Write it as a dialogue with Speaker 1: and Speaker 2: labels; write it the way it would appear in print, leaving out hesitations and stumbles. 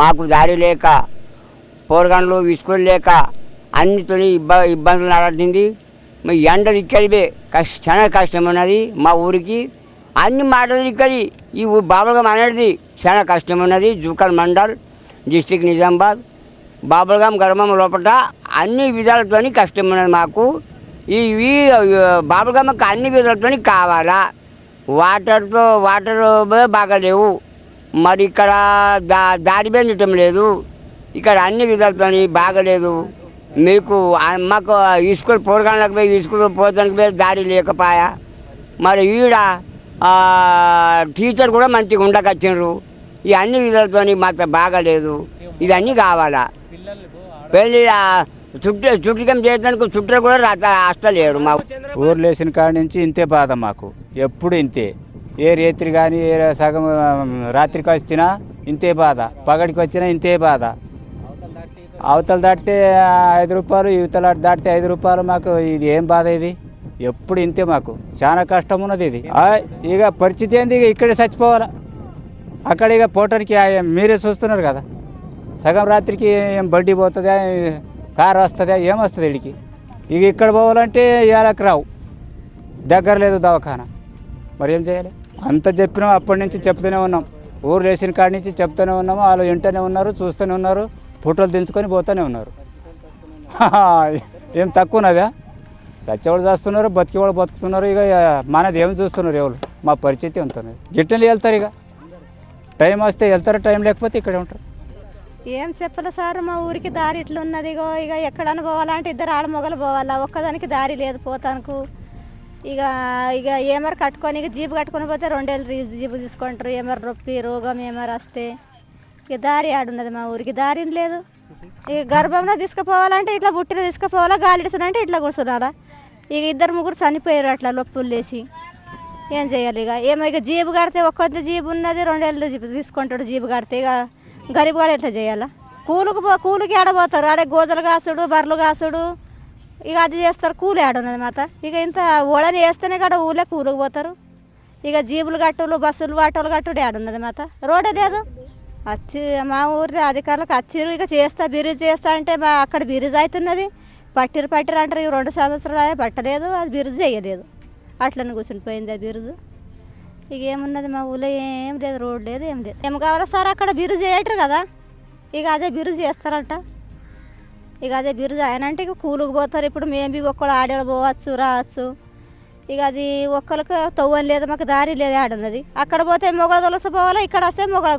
Speaker 1: మాకు దారి లేక పోరగాన్లు స్కూల్ లేక అన్నితో ఇబ్బందులు నడిచింది. ఎండలు ఇక్కడివే చాలా కష్టం ఉన్నది మా ఊరికి. అన్ని మాటలు ఇక్కడి ఈ బాబుల్గం అనేది చాలా కష్టం ఉన్నది. జూకల్ మండల్ డిస్టిక్ నిజామాబాద్ బాబుల్గం గ్రామం లోపల అన్ని విధాలతో కష్టం ఉన్నది మాకు. ఈ బాబుల్గమ్మకి అన్ని విధాలతో కావాలా. వాటర్ బాగాలేవు, మరి ఇక్కడ దారి వెళ్ళటం లేదు, ఇక్కడ అన్ని విధాలతో బాగలేదు. మీకు మాకు స్కూల్ పోరగాళ్ళకి పోయి స్కూల్ పోతానికి పోయి దారి లేకపోయా. మరి ఈడ టీచర్ కూడా మంచిగా ఉండకొచ్చిండ్రు. ఈ అన్ని విధాలతో మాకు బాగలేదు. ఇవన్నీ కావాలా. పెళ్ళి చుట్టం చేయడానికి చుట్టూ కూడా వస్తలేరు. మా
Speaker 2: ఊరు లేచిన కాడి నుంచి ఇంతే బాధ మాకు, ఎప్పుడు ఇంతే. ఏ రేత్రి కానీ ఏ సగం రాత్రికి వచ్చినా ఇంతే బాధ, పగడికి వచ్చినా ఇంతే బాధ. అవతల దాటితే 5 రూపాయలు, ఇవతల దాటితే 5 రూపాయలు. మాకు ఇది ఏం బాధ ఇది? ఎప్పుడు ఇంతే, మాకు చాలా కష్టం ఉన్నది ఇది. ఇక పరిస్థితి ఏంది, ఇక ఇక్కడే చచ్చిపోవాలా. అక్కడ ఇక పోవటానికి మీరే చూస్తున్నారు కదా, సగం రాత్రికి ఏం బండి పోతుందా, కారు వస్తుందా, ఏమొస్తుంది ఇడికి. ఇక ఇక్కడ పోవాలంటే ఏళ్ళకి రావు, దగ్గర లేదు దవాఖానా. మరి ఏం చేయాలి? అంత చెప్పినాం, అప్పటి నుంచి చెప్తూనే ఉన్నాం. ఊరు లేచిన కాడి నుంచి చెప్తూనే ఉన్నాము. వాళ్ళు వింటూనే ఉన్నారు, చూస్తూనే ఉన్నారు, ఫోటోలు దించుకొని పోతూనే ఉన్నారు. ఏం తక్కువనదా? చచ్చేవాళ్ళు చేస్తున్నారు, బతికేవాళ్ళు బతుకుతున్నారు. ఇక మనది ఏమి చూస్తున్నారు ఎవరు? మా పరిస్థితి ఉంటుంది. గిట్టెలు వెళ్తారు, ఇక టైం వస్తే వెళ్తారు, టైం లేకపోతే ఇక్కడే ఉంటారు.
Speaker 3: ఏం చెప్పలే సార్, మా ఊరికి దారి ఇట్లా ఉన్నది. ఇక ఎక్కడన్నా పోవాలంటే 2 ఆడమొగలు పోవాలా, ఒక్కదానికి దారి లేదు పోతానికి. ఇక ఇక ఏమరు కట్టుకొని ఇక జీపు కట్టుకొని పోతే 2 ఏళ్ళు జీపు తీసుకుంటారు. ఏమరు నొప్పి రోగం ఏమరు వస్తే ఇక దారి ఆడున్నది మా ఊరికి, దారి లేదు. ఇక గర్భంలో తీసుకుపోవాలంటే ఇట్లా బుట్టిలో తీసుకుపోవాలా, గాలి ఇడుతుందంటే ఇట్లా కూర్చున్నారా. ఇక 2-3 చనిపోయారు అట్లా లొప్పులు లేచి. ఏం చేయాలి ఇక? ఏమో ఇక జీబు కడితే ఒక్కటి జీబు ఉన్నది, 2 ఏళ్ళు జీబు తీసుకుంటాడు. జీబు కడితే ఇక గరీబ్ గారు ఎట్లా చేయాలా? కూలికి ఆడబోతారు, ఆడే గోజలు కాసుడు, బర్రెలు కాసుడు, ఇక అది చేస్తారు. కూలి ఆడున్నది మాత. ఇక ఇంత ఓడని వేస్తేనే కాడ ఊళ్ళో కూలికి పోతారు. ఇక జీబులు కట్టులు, బస్సులు ఆటోలు కట్టుడు ఆడున్నది మాత. రోడే లేదు. మా ఊరి అధికారులకు వచ్చిరు, ఇక చేస్తా బిర్రీజ్ చేస్తా అంటే అక్కడ బిర్రీజ్ అవుతున్నది. పట్టిరు అంటారు. ఇక 2 సంవత్సరాలు పట్టలేదు, అది బిర్రీజ్ చేయలేదు. అట్లనే కూర్చుని పోయింది ఆ బిర్రీజ్. ఇక ఏమున్నది మా ఊళ్ళో? ఏం లేదు, రోడ్ లేదు, ఏం లేదు. ఏం కావాలో సార్, అక్కడ బిర్రీజ్ చేయటరు కదా, ఇక అదే బిర్రీజ్ చేస్తారంట. ఇక అదే బిర్రీజ్ ఆయనంటే ఇక కూలికి పోతారు. ఇప్పుడు మేము ఒక్కళ్ళు ఆడేళ్ళు పోవచ్చు, రావచ్చు. ఇక అది ఒక్కరికి తవ్వని లేదు, మాకు దారి లేదు, ఆడున్నది. అక్కడ పోతే మొగడ తొలసిపోవాలి, ఇక్కడ వస్తే మొగడ